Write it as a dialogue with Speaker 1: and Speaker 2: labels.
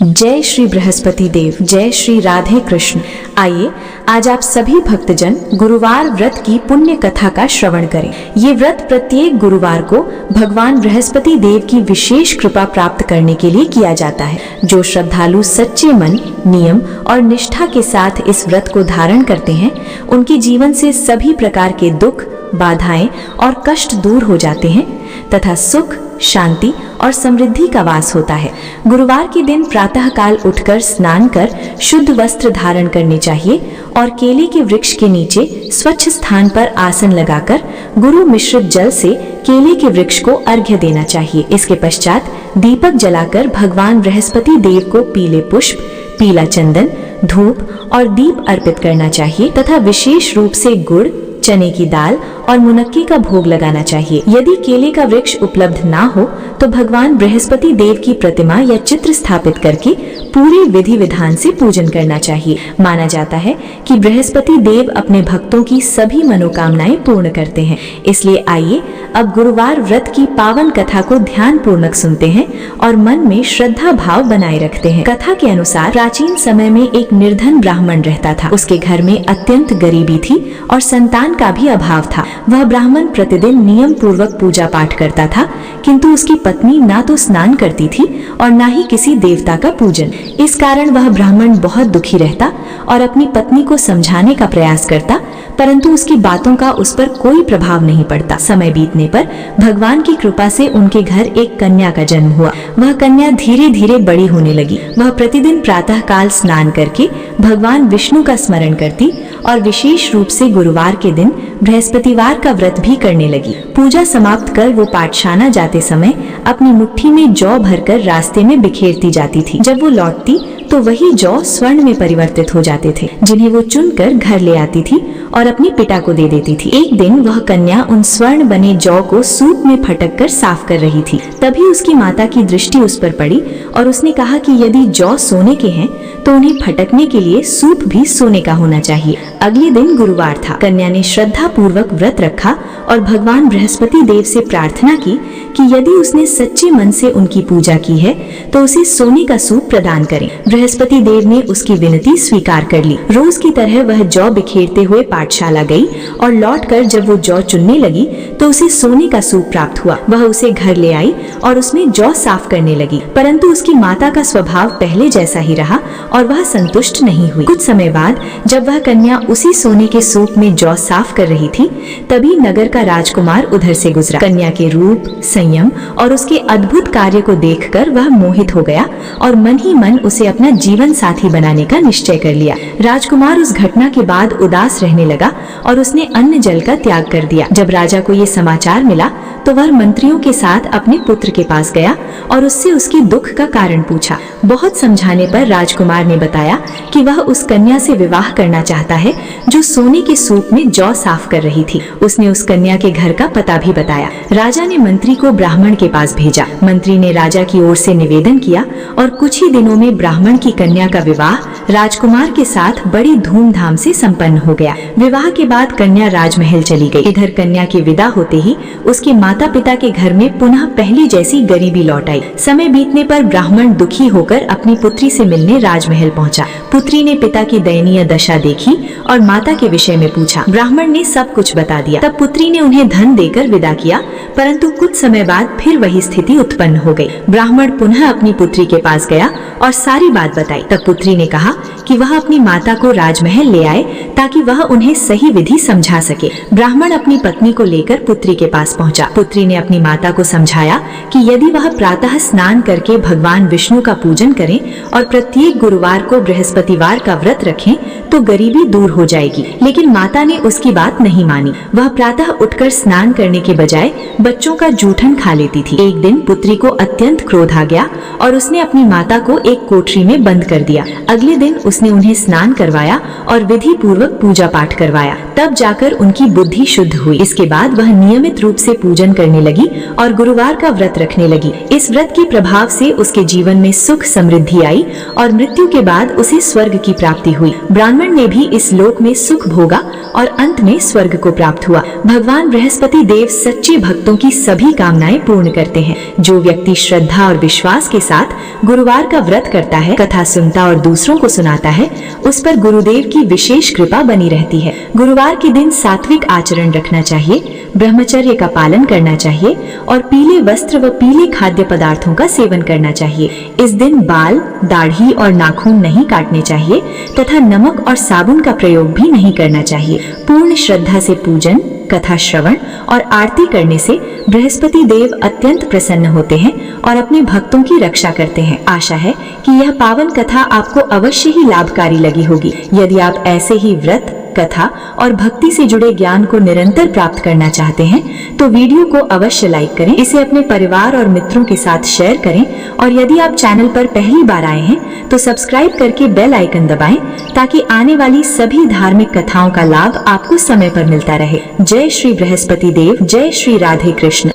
Speaker 1: जय श्री बृहस्पति देव, जय श्री राधे कृष्ण। आइए आज आप सभी भक्तजन गुरुवार व्रत की पुण्य कथा का श्रवण करें। ये व्रत प्रत्येक गुरुवार को भगवान बृहस्पति देव की विशेष कृपा प्राप्त करने के लिए किया जाता है। जो श्रद्धालु सच्चे मन, नियम और निष्ठा के साथ इस व्रत को धारण करते हैं, उनके जीवन से सभी प्रकार के दुख, बाधाएं और कष्ट दूर हो जाते हैं तथा सुख, शांति और समृद्धि का वास होता है। गुरुवार के दिन प्रातः काल उठकर स्नान कर शुद्ध वस्त्र धारण करने चाहिए और केले के वृक्ष के नीचे स्वच्छ स्थान पर आसन लगाकर गुरु मिश्रित जल से केले के वृक्ष को अर्घ्य देना चाहिए। इसके पश्चात दीपक जलाकर भगवान बृहस्पति देव को पीले पुष्प, पीला चंदन, धूप और दीप अर्पित करना चाहिए तथा विशेष रूप से गुड़, चने की दाल और मुनक्की का भोग लगाना चाहिए। यदि केले का वृक्ष उपलब्ध ना हो तो भगवान बृहस्पति देव की प्रतिमा या चित्र स्थापित करके पूरे विधि विधान से पूजन करना चाहिए। माना जाता है कि बृहस्पति देव अपने भक्तों की सभी मनोकामनाएं पूर्ण करते हैं। इसलिए आइए अब गुरुवार व्रत की पावन कथा को ध्यान पूर्वक सुनते हैं और मन में श्रद्धा भाव बनाए रखते हैं। कथा के अनुसार प्राचीन समय में एक निर्धन ब्राह्मण रहता था। उसके घर में अत्यंत गरीबी थी और संतान का भी अभाव था। वह ब्राह्मण प्रतिदिन नियम पूर्वक पूजा पाठ करता था, किंतु उसकी पत्नी ना तो स्नान करती थी और ना ही किसी देवता का पूजन। इस कारण वह ब्राह्मण बहुत दुखी रहता और अपनी पत्नी को समझाने का प्रयास करता, परंतु उसकी बातों का उस पर कोई प्रभाव नहीं पड़ता। समय बीतने पर भगवान की कृपा से उनके घर एक कन्या का जन्म हुआ। वह कन्या धीरे धीरे बड़ी होने लगी। वह प्रतिदिन प्रातः काल स्नान करके भगवान विष्णु का स्मरण करती और विशेष रूप से गुरुवार के दिन बृहस्पतिवार का व्रत भी करने लगी। पूजा समाप्त कर वो पाठशाला जाते समय अपनी मुट्ठी में जौ भरकर रास्ते में बिखेरती जाती थी। जब वो लौटती तो वही जौ स्वर्ण में परिवर्तित हो जाते थे, जिन्हें वो चुनकर घर ले आती थी और अपनी पिता को दे देती थी। एक दिन वह कन्या उन स्वर्ण बने जौ को सूप में फटक कर साफ कर रही थी। तभी उसकी माता की दृष्टि उस पर पड़ी और उसने कहा कि यदि जौ सोने के हैं तो उन्हें फटकने के लिए सूप भी सोने का होना चाहिए। अगले दिन गुरुवार था। कन्या ने श्रद्धा पूर्वक व्रत रखा और भगवान बृहस्पति देव से प्रार्थना की कि यदि उसने सच्चे मन से उनकी पूजा की है तो उसे सोने का सूप प्रदान करें। बृहस्पति देव ने उसकी विनती स्वीकार कर ली। रोज की तरह वह जौ बिखेरते हुए पाठशाला गई और लौटकर जब वो जौ चुनने लगी तो उसे सोने का सूप प्राप्त हुआ। वह उसे घर ले आई और उसमें जौ साफ करने लगी, परंतु उसकी माता का स्वभाव पहले जैसा ही रहा और वह संतुष्ट नहीं हुई। कुछ समय बाद जब वह कन्या उसी सोने के सूप में जौ साफ कर रही थी, तभी नगर का राजकुमार उधर से गुजरा। कन्या के रूप, संयम और उसके अद्भुत कार्य को देखकर वह मोहित हो गया और मन ही मन उसे अपना जीवन साथी बनाने का निश्चय कर लिया। राजकुमार उस घटना के बाद उदास रहने लगा और उसने अन्न जल का त्याग कर दिया। जब राजा को ये समाचार मिला तो वह मंत्रियों के साथ अपने पुत्र के पास गया और उससे उसके दुख का कारण पूछा। बहुत समझाने पर राजकुमार ने बताया कि वह उस कन्या से विवाह करना चाहता है जो सोने के सूप में जौ साफ कर रही थी। उसने उस कन्या के घर का पता भी बताया। राजा ने मंत्री को ब्राह्मण के पास भेजा। मंत्री ने राजा की ओर से निवेदन किया और कुछ ही दिनों में ब्राह्मण की कन्या का विवाह राजकुमार के साथ बड़ी धूमधाम से संपन्न हो गया। विवाह के बाद कन्या राजमहल चली गई। इधर कन्या के विदा होते ही उसके माता पिता के घर में पुनः पहली जैसी गरीबी लौट आई। समय बीतने पर ब्राह्मण दुखी होकर अपनी पुत्री से मिलने राजमहल पहुंचा। पुत्री ने पिता की दयनीय दशा देखी और माता के विषय में पूछा। ब्राह्मण ने सब कुछ बता दिया। तब पुत्री ने उन्हें धन देकर विदा किया, परंतु कुछ समय बाद फिर वही स्थिति उत्पन्न हो गई। ब्राह्मण पुनः अपनी पुत्री के पास गया और सारी बात बताई। तब पुत्री ने कहा कि वह अपनी माता को राजमहल ले आए ताकि वह उन्हें सही विधि समझा सके। ब्राह्मण अपनी पत्नी को लेकर पुत्री के पास पहुंचा। पुत्री ने अपनी माता को समझाया कि यदि वह प्रातः स्नान करके भगवान विष्णु का पूजन करें और प्रत्येक गुरुवार को बृहस्पतिवार का व्रत रखें तो गरीबी दूर हो जाएगी। लेकिन माता ने उसकी बात नहीं मानी। वह प्रातः उठकर स्नान करने के बजाय बच्चों का जूठन खा लेती थी। एक दिन पुत्री को अत्यंत क्रोध आ गया और उसने अपनी माता को एक कोठरी में बंद कर दिया। अगले दिन उसने उन्हें स्नान करवाया और विधि पूर्वक पूजा पाठ करवाया। तब जाकर उनकी बुद्धि शुद्ध हुई। इसके बाद वह नियमित रूप से पूजन करने लगी और गुरुवार का व्रत रखने लगी। इस व्रत के प्रभाव से उसके जीवन में सुख समृद्धि आई और मृत्यु के बाद उसे स्वर्ग की प्राप्ति हुई। ब्राह्मण ने भी इस लोक में सुख भोगा और अंत में स्वर्ग को प्राप्त हुआ। भगवान बृहस्पति देव सच्चे भक्तों की सभी कामनाएं पूर्ण करते हैं। जो व्यक्ति श्रद्धा और विश्वास के साथ गुरुवार का व्रत करता है, कथा सुनता और दूसरों को सुनाता है, उस पर गुरुदेव की विशेष कृपा बनी रहती है। गुरुवार के दिन सात्विक आचरण रखना चाहिए, ब्रह्मचर्य का पालन करना चाहिए और पीले वस्त्र व पीले खाद्य पदार्थों का सेवन करना चाहिए। इस दिन बाल, दाढ़ी और नाखून नहीं काटने चाहिए तथा नमक और साबुन का प्रयोग भी नहीं करना चाहिए। पूर्ण श्रद्धा से पूजन, कथा श्रवण और आरती करने से बृहस्पति देव अत्यंत प्रसन्न होते हैं और अपने भक्तों की रक्षा करते हैं। आशा है कि यह पावन कथा आपको अवश्य ही लाभकारी लगी होगी। यदि आप ऐसे ही व्रत, कथा और भक्ति से जुड़े ज्ञान को निरंतर प्राप्त करना चाहते हैं तो वीडियो को अवश्य लाइक करें, इसे अपने परिवार और मित्रों के साथ शेयर करें और यदि आप चैनल पर पहली बार आए हैं तो सब्सक्राइब करके बेल आइकन दबाएं ताकि आने वाली सभी धार्मिक कथाओं का लाभ आपको समय पर मिलता रहे। जय श्री बृहस्पति देव, जय श्री राधे कृष्ण।